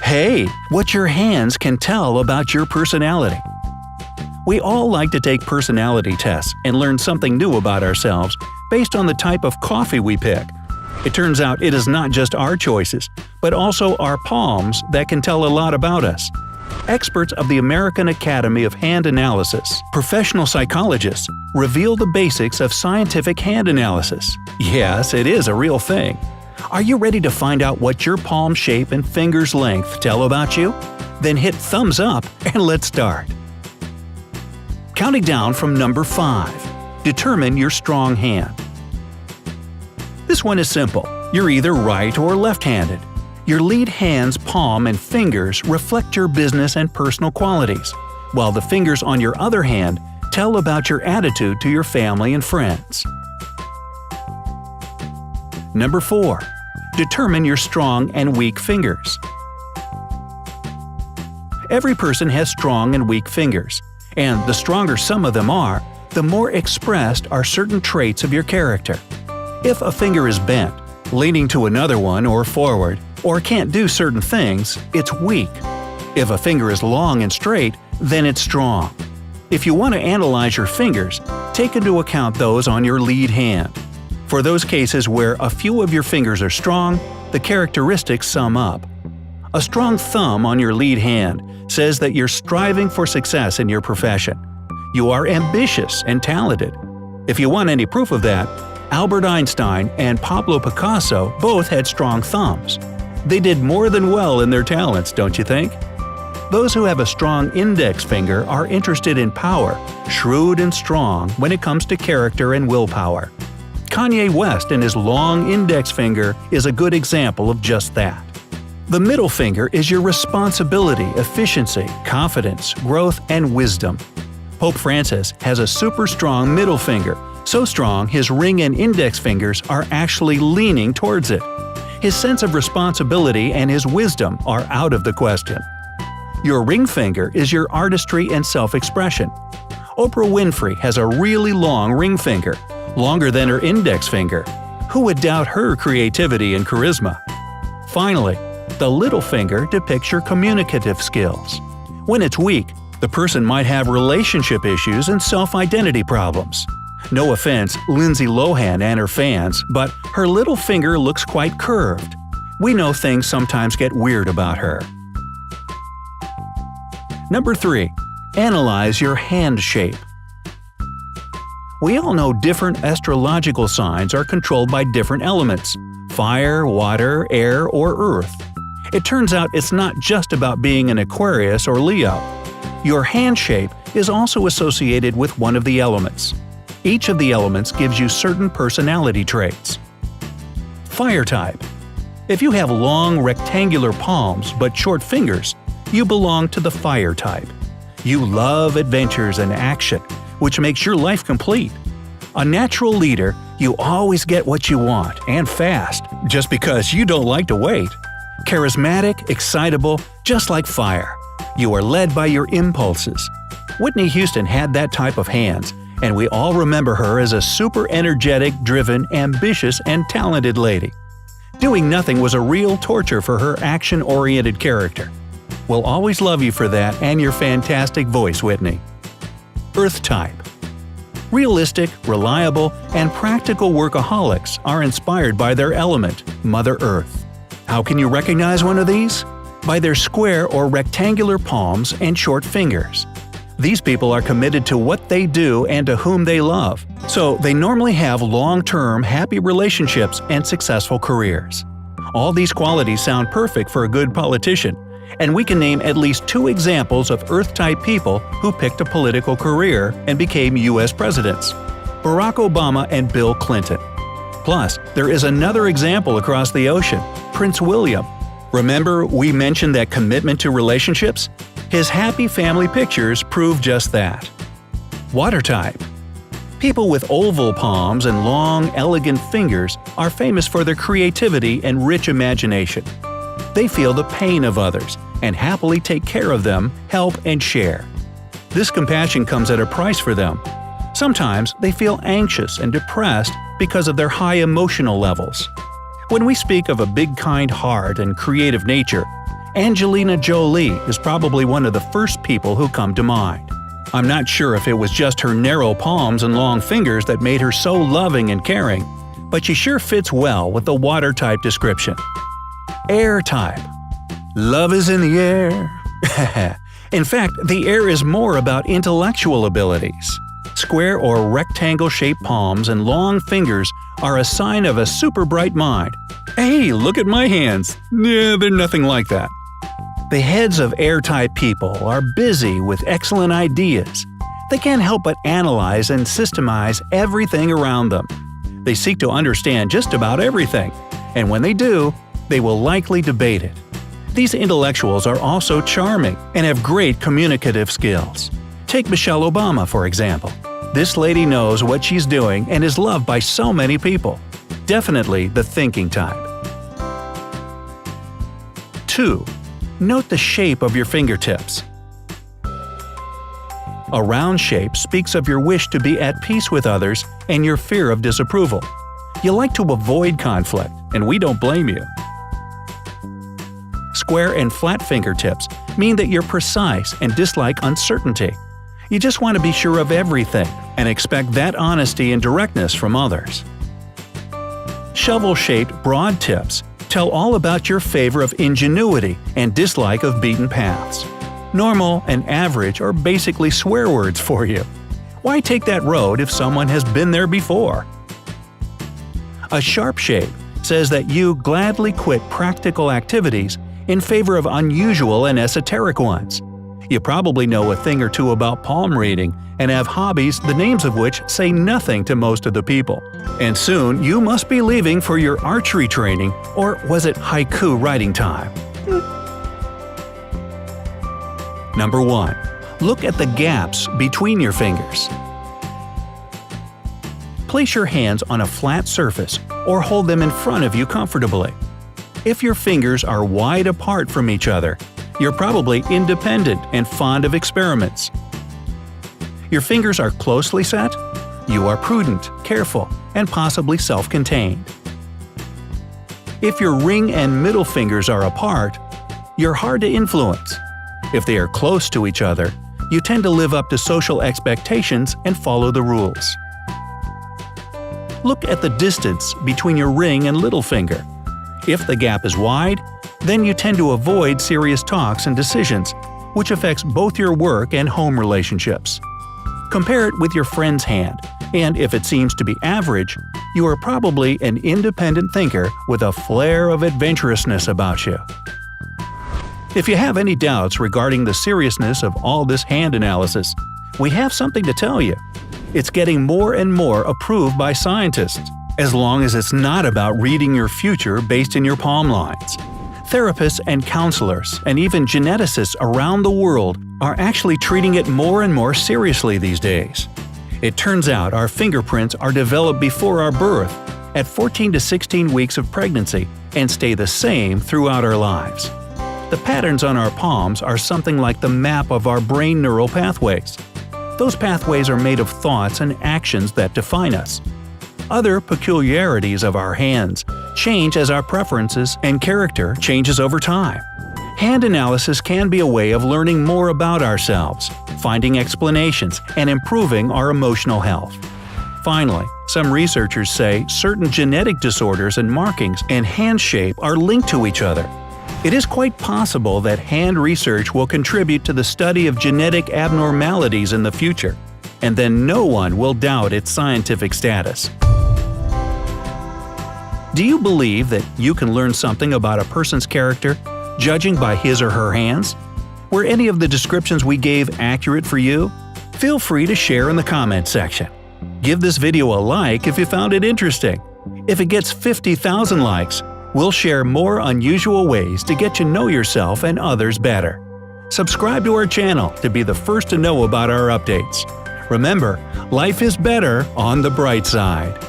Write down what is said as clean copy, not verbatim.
Hey, what your hands can tell about your personality. We all like to take personality tests and learn something new about ourselves based on the type of coffee we pick. It turns out it is not just our choices, but also our palms that can tell a lot about us. Experts of the American Academy of Hand Analysis, professional psychologists, reveal the basics of scientific hand analysis. Yes, it is a real thing. Are you ready to find out what your palm shape and finger's length tell about you? Then hit thumbs up and let's start. Counting down from number 5. Determine your strong hand. This one is simple. You're either right or left-handed. Your lead hand's palm and fingers reflect your business and personal qualities, while the fingers on your other hand tell about your attitude to your family and friends. Number 4. Determine your strong and weak fingers. Every person has strong and weak fingers, and the stronger some of them are, the more expressed are certain traits of your character. If a finger is bent, leaning to another one or forward, or can't do certain things, it's weak. If a finger is long and straight, then it's strong. If you want to analyze your fingers, take into account those on your lead hand. For those cases where a few of your fingers are strong, the characteristics sum up. A strong thumb on your lead hand says that you're striving for success in your profession. You are ambitious and talented. If you want any proof of that, Albert Einstein and Pablo Picasso both had strong thumbs. They did more than well in their talents, don't you think? Those who have a strong index finger are interested in power, shrewd and strong when it comes to character and willpower. Kanye West and his long index finger is a good example of just that. The middle finger is your responsibility, efficiency, confidence, growth, and wisdom. Pope Francis has a super strong middle finger, so strong his ring and index fingers are actually leaning towards it. His sense of responsibility and his wisdom are out of the question. Your ring finger is your artistry and self-expression. Oprah Winfrey has a really long ring finger, longer than her index finger. Who would doubt her creativity and charisma? Finally, the little finger depicts your communicative skills. When it's weak, the person might have relationship issues and self-identity problems. No offense, Lindsay Lohan and her fans, but her little finger looks quite curved. We know things sometimes get weird about her. Number 3. Analyze your hand shape. We all know different astrological signs are controlled by different elements – fire, water, air, or earth. It turns out it's not just about being an Aquarius or Leo. Your hand shape is also associated with one of the elements. Each of the elements gives you certain personality traits. Fire type. If you have long rectangular palms but short fingers, you belong to the fire type. You love adventures and action, which makes your life complete. A natural leader, you always get what you want, and fast, just because you don't like to wait. Charismatic, excitable, just like fire. You are led by your impulses. Whitney Houston had that type of hands, and we all remember her as a super energetic, driven, ambitious, and talented lady. Doing nothing was a real torture for her action-oriented character. We'll always love you for that and your fantastic voice, Whitney. Earth type. Realistic, reliable, and practical workaholics are inspired by their element, Mother Earth. How can you recognize one of these? By their square or rectangular palms and short fingers. These people are committed to what they do and to whom they love, so they normally have long-term, happy relationships and successful careers. All these qualities sound perfect for a good politician, and we can name at least 2 examples of Earth-type people who picked a political career and became U.S. presidents: Barack Obama and Bill Clinton. Plus, there is another example across the ocean, Prince William. Remember we mentioned that commitment to relationships? His happy family pictures prove just that. Water type. People with oval palms and long, elegant fingers are famous for their creativity and rich imagination. They feel the pain of others and happily take care of them, help, and share. This compassion comes at a price for them. Sometimes they feel anxious and depressed because of their high emotional levels. When we speak of a big kind heart and creative nature, Angelina Jolie is probably one of the first people who come to mind. I'm not sure if it was just her narrow palms and long fingers that made her so loving and caring, but she sure fits well with the water type description. Air type. Love is in the air. In fact, the air is more about intellectual abilities. Square or rectangle-shaped palms and long fingers are a sign of a super bright mind. Hey, look at my hands. Yeah, they're nothing like that. The heads of air-type people are busy with excellent ideas. They can't help but analyze and systemize everything around them. They seek to understand just about everything, and when they do, they will likely debate it. These intellectuals are also charming and have great communicative skills. Take Michelle Obama, for example. This lady knows what she's doing and is loved by so many people. Definitely the thinking type. 2. Note the shape of your fingertips. A round shape speaks of your wish to be at peace with others and your fear of disapproval. You like to avoid conflict, and we don't blame you. Square and flat fingertips mean that you're precise and dislike uncertainty. You just want to be sure of everything and expect that honesty and directness from others. Shovel-shaped broad tips tell all about your favor of ingenuity and dislike of beaten paths. Normal and average are basically swear words for you. Why take that road if someone has been there before? A sharp shape says that you gladly quit practical activities in favor of unusual and esoteric ones. You probably know a thing or two about palm reading and have hobbies the names of which say nothing to most of the people. And soon you must be leaving for your archery training, or was it haiku writing time? Number 1. Look at the gaps between your fingers. Place your hands on a flat surface or hold them in front of you comfortably. If your fingers are wide apart from each other, you're probably independent and fond of experiments. Your fingers are closely set? You are prudent, careful, and possibly self-contained. If your ring and middle fingers are apart, you're hard to influence. If they are close to each other, you tend to live up to social expectations and follow the rules. Look at the distance between your ring and little finger. If the gap is wide, then you tend to avoid serious talks and decisions, which affects both your work and home relationships. Compare it with your friend's hand, and if it seems to be average, you are probably an independent thinker with a flair of adventurousness about you. If you have any doubts regarding the seriousness of all this hand analysis, we have something to tell you. It's getting more and more approved by scientists, as long as it's not about reading your future based in your palm lines. Therapists and counselors, and even geneticists around the world are actually treating it more and more seriously these days. It turns out our fingerprints are developed before our birth, at 14 to 16 weeks of pregnancy, and stay the same throughout our lives. The patterns on our palms are something like the map of our brain neural pathways. Those pathways are made of thoughts and actions that define us. Other peculiarities of our hands change as our preferences and character changes over time. Hand analysis can be a way of learning more about ourselves, finding explanations, and improving our emotional health. Finally, some researchers say certain genetic disorders and markings and hand shape are linked to each other. It is quite possible that hand research will contribute to the study of genetic abnormalities in the future, and then no one will doubt its scientific status. Do you believe that you can learn something about a person's character judging by his or her hands? Were any of the descriptions we gave accurate for you? Feel free to share in the comment section. Give this video a like if you found it interesting. If it gets 50,000 likes, we'll share more unusual ways to get to know yourself and others better. Subscribe to our channel to be the first to know about our updates. Remember, life is better on the bright side.